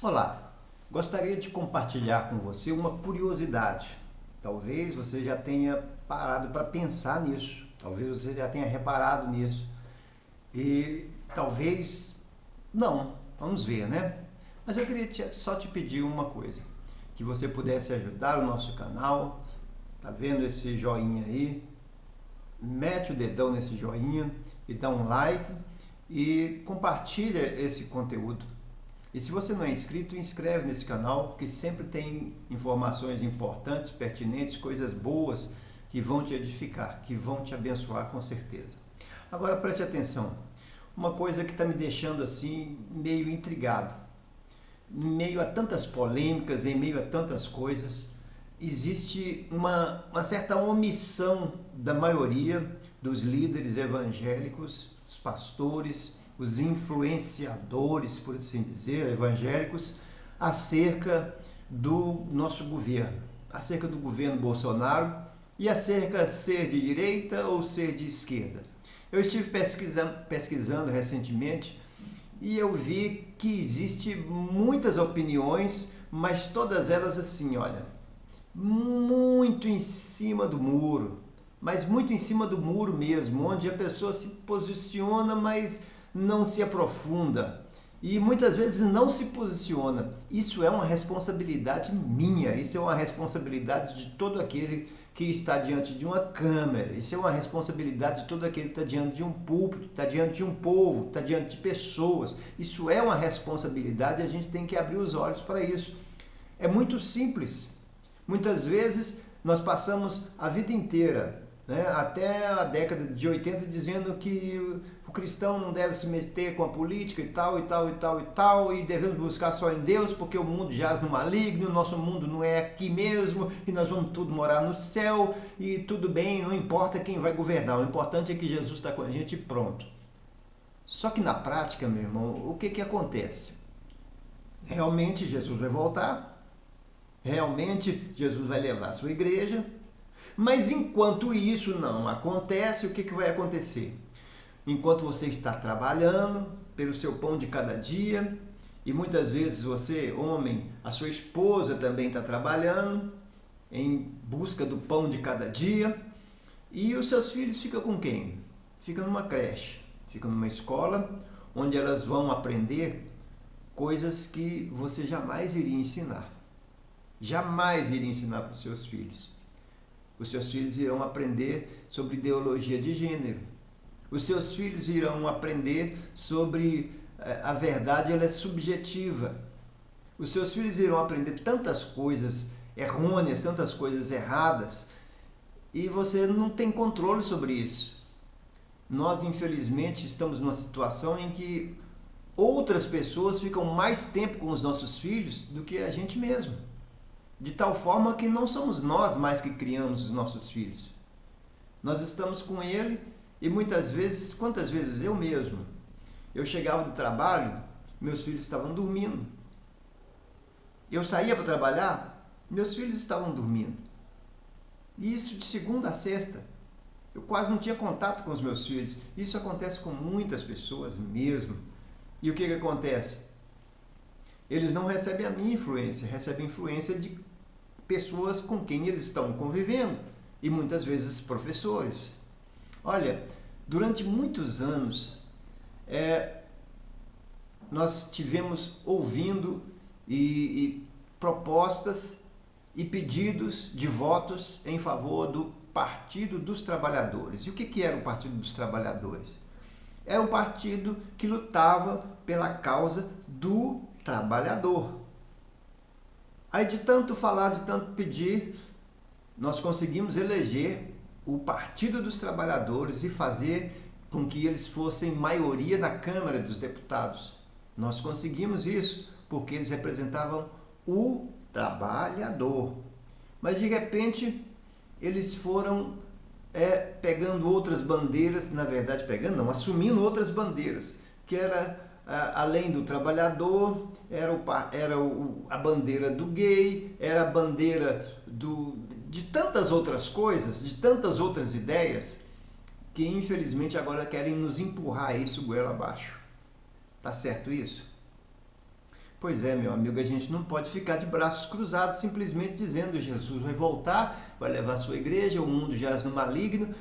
Olá, gostaria de compartilhar com você uma curiosidade. Talvez você já tenha parado para pensar nisso, talvez você já tenha reparado nisso e talvez não, vamos ver, né? Mas eu queria só te pedir uma coisa, que você pudesse ajudar o nosso canal, tá vendo esse joinha aí? Mete o dedão nesse joinha e dá um like e compartilha esse conteúdo. E se você não é inscrito, inscreve nesse canal, que sempre tem informações importantes, pertinentes, coisas boas que vão te edificar, que vão te abençoar com certeza. Agora preste atenção, uma coisa que está me deixando assim meio intrigado. Em meio a tantas polêmicas, em meio a tantas coisas, existe uma certa omissão da maioria dos líderes evangélicos, os pastores, os influenciadores, por assim dizer, evangélicos, acerca do nosso governo, acerca do governo Bolsonaro e acerca de ser de direita ou ser de esquerda. Eu estive pesquisando recentemente e eu vi que existe muitas opiniões, mas todas elas assim, olha, muito em cima do muro, mas muito em cima do muro mesmo, onde a pessoa se posiciona, mas não se aprofunda e muitas vezes não se posiciona. Isso é uma responsabilidade minha, isso é uma responsabilidade de todo aquele que está diante de uma câmera, isso é uma responsabilidade de todo aquele que está diante de um púlpito, está diante de um povo, está diante de pessoas. Isso é uma responsabilidade e a gente tem que abrir os olhos para isso. É muito simples. Muitas vezes nós passamos a vida inteira, né, até a década de 80, dizendo que o cristão não deve se meter com a política e tal, e tal, e tal, e tal, e devemos buscar só em Deus, porque o mundo jaz no maligno, o nosso mundo não é aqui mesmo, e nós vamos tudo morar no céu, e tudo bem, não importa quem vai governar, o importante é que Jesus está com a gente e pronto. Só que na prática, meu irmão, o que acontece? Realmente Jesus vai voltar, realmente Jesus vai levar a sua igreja, mas enquanto isso não acontece, o que vai acontecer? Enquanto você está trabalhando pelo seu pão de cada dia, e muitas vezes você, homem, a sua esposa também está trabalhando em busca do pão de cada dia, e os seus filhos ficam com quem? Ficam numa creche, ficam numa escola, onde elas vão aprender coisas que você jamais iria ensinar. Jamais iria ensinar para os seus filhos. Os seus filhos irão aprender sobre ideologia de gênero. Os seus filhos irão aprender sobre a verdade, ela é subjetiva. Os seus filhos irão aprender tantas coisas errôneas, tantas coisas erradas, e você não tem controle sobre isso. Nós, infelizmente, estamos numa situação em que outras pessoas ficam mais tempo com os nossos filhos do que a gente mesmo. De tal forma que não somos nós mais que criamos os nossos filhos. Nós estamos com ele e muitas vezes, quantas vezes eu mesmo, eu chegava do trabalho, meus filhos estavam dormindo. Eu saía para trabalhar, meus filhos estavam dormindo. E isso de segunda a sexta. Eu quase não tinha contato com os meus filhos. Isso acontece com muitas pessoas mesmo. E o que acontece? Eles não recebem a minha influência, recebem influência de pessoas com quem eles estão convivendo, e muitas vezes professores. Olha, durante muitos anos, nós tivemos ouvindo e propostas e pedidos de votos em favor do Partido dos Trabalhadores. E o que era o Partido dos Trabalhadores? É um partido que lutava pela causa do trabalhador. Aí de tanto falar, de tanto pedir, nós conseguimos eleger o Partido dos Trabalhadores e fazer com que eles fossem maioria na Câmara dos Deputados. Nós conseguimos isso porque eles representavam o trabalhador. Mas de repente eles foram pegando outras bandeiras, na verdade pegando não, assumindo outras bandeiras, que era além do trabalhador, era a bandeira do gay, era a bandeira de tantas outras coisas, de tantas outras ideias, que infelizmente agora querem nos empurrar isso goela abaixo. Tá certo isso? Pois é, meu amigo, a gente não pode ficar de braços cruzados simplesmente dizendo Jesus vai voltar, vai levar a sua igreja, o mundo jaz no maligno,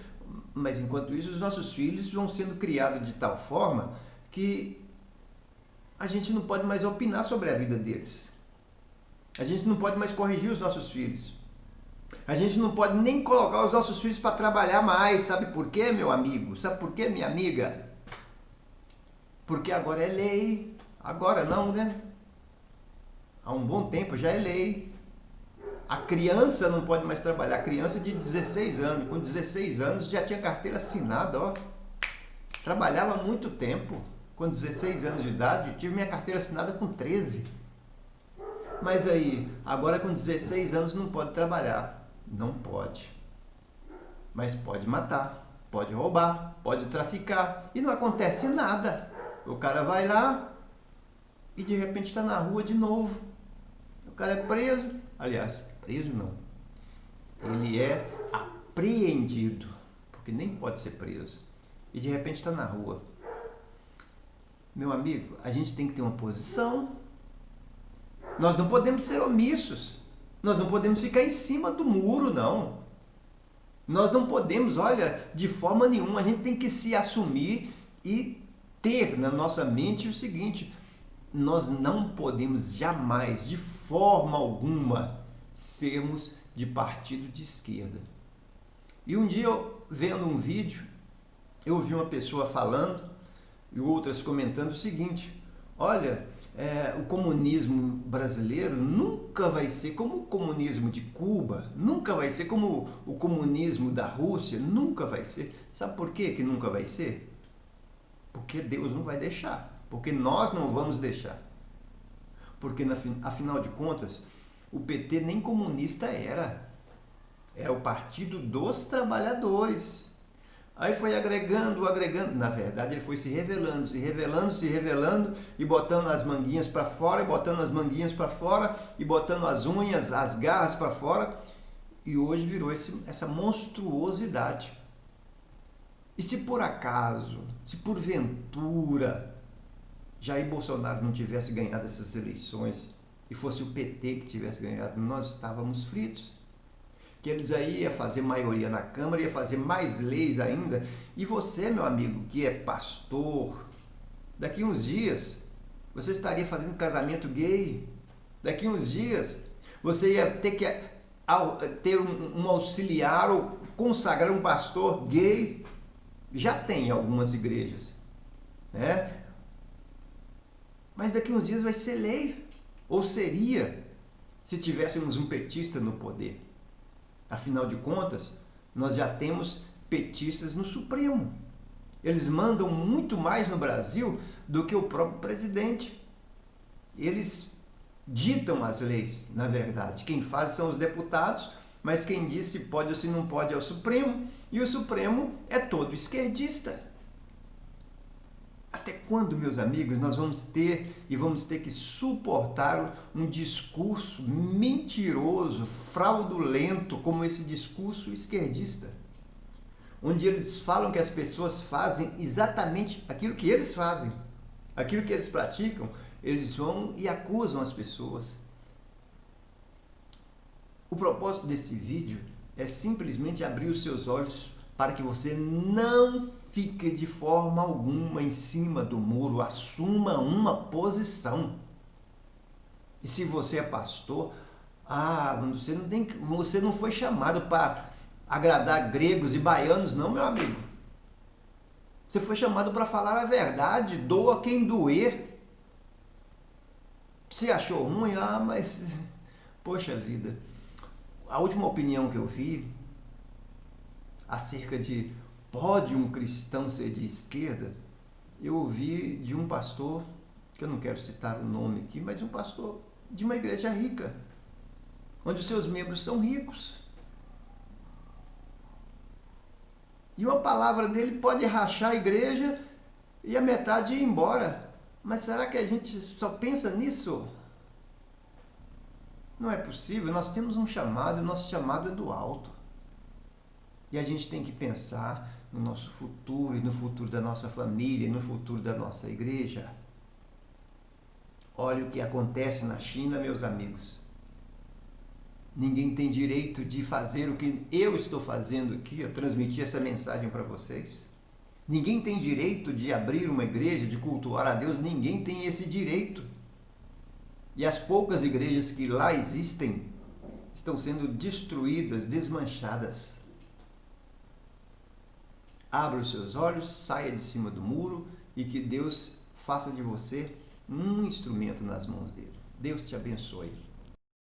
mas enquanto isso os nossos filhos vão sendo criados de tal forma que a gente não pode mais opinar sobre a vida deles. A gente não pode mais corrigir os nossos filhos. A gente não pode nem colocar os nossos filhos para trabalhar mais. Sabe por quê, meu amigo? Sabe por quê, minha amiga? Porque agora é lei. Agora não, né? Há um bom tempo já é lei. A criança não pode mais trabalhar. A criança de 16 anos. Com 16 anos já tinha carteira assinada, ó. Trabalhava há muito tempo. Com 16 anos de idade, tive minha carteira assinada com 13. Mas aí, agora com 16 anos não pode trabalhar. Não pode. Mas pode matar, pode roubar, pode traficar. E não acontece nada. O cara vai lá e de repente está na rua de novo. O cara é preso. Aliás, preso não. Ele é apreendido. Porque nem pode ser preso. E de repente está na rua. Meu amigo, a gente tem que ter uma posição. Nós não podemos ser omissos. Nós não podemos ficar em cima do muro, não. Nós não podemos, olha, de forma nenhuma, a gente tem que se assumir e ter na nossa mente o seguinte: nós não podemos jamais, de forma alguma, sermos de partido de esquerda. E um dia, vendo um vídeo, eu vi uma pessoa falando e outras comentando o seguinte: olha, o comunismo brasileiro nunca vai ser como o comunismo de Cuba, nunca vai ser como o comunismo da Rússia, nunca vai ser. Sabe por quê que nunca vai ser? Porque Deus não vai deixar, porque nós não vamos deixar. Porque, afinal de contas, o PT nem comunista era o Partido dos Trabalhadores. Aí foi agregando, na verdade ele foi se revelando e botando as manguinhas para fora, e botando as manguinhas para fora, e botando as unhas, as garras para fora, e hoje virou essa monstruosidade. E se por acaso, se porventura Jair Bolsonaro não tivesse ganhado essas eleições e fosse o PT que tivesse ganhado, nós estávamos fritos. Que eles aí iam fazer maioria na Câmara, ia fazer mais leis ainda. E você, meu amigo, que é pastor, daqui uns dias você estaria fazendo casamento gay. Daqui uns dias você ia ter que ter um auxiliar ou consagrar um pastor gay. Já tem algumas igrejas, né? Mas daqui uns dias vai ser lei, ou seria, se tivéssemos um petista no poder. Afinal de contas, nós já temos petistas no Supremo. Eles mandam muito mais no Brasil do que o próprio presidente. Eles ditam as leis, na verdade. Quem faz são os deputados, mas quem diz se pode ou se não pode é o Supremo, e o Supremo é todo esquerdista. Até quando, meus amigos, nós vamos ter que suportar um discurso mentiroso, fraudulento, como esse discurso esquerdista? Onde eles falam que as pessoas fazem exatamente aquilo que eles fazem, aquilo que eles praticam, eles vão e acusam as pessoas. O propósito desse vídeo é simplesmente abrir os seus olhos para que você não fique de forma alguma em cima do muro, assuma uma posição. E se você é pastor, você não foi chamado para agradar gregos e baianos, não, meu amigo. Você foi chamado para falar a verdade, doa quem doer. Se achou ruim, mas poxa vida. A última opinião que eu vi acerca de pode um cristão ser de esquerda, eu ouvi de um pastor, que eu não quero citar o nome aqui, mas um pastor de uma igreja rica, onde os seus membros são ricos. E uma palavra dele pode rachar a igreja e a metade ir embora. Mas será que a gente só pensa nisso? Não é possível, nós temos um chamado, e o nosso chamado é do alto. E a gente tem que pensar no nosso futuro, e no futuro da nossa família, e no futuro da nossa igreja. Olha o que acontece na China, meus amigos. Ninguém tem direito de fazer o que eu estou fazendo aqui, eu transmitir essa mensagem para vocês. Ninguém tem direito de abrir uma igreja, de cultuar a Deus, ninguém tem esse direito. E as poucas igrejas que lá existem estão sendo destruídas, desmanchadas. Abra os seus olhos, saia de cima do muro e que Deus faça de você um instrumento nas mãos dele. Deus te abençoe.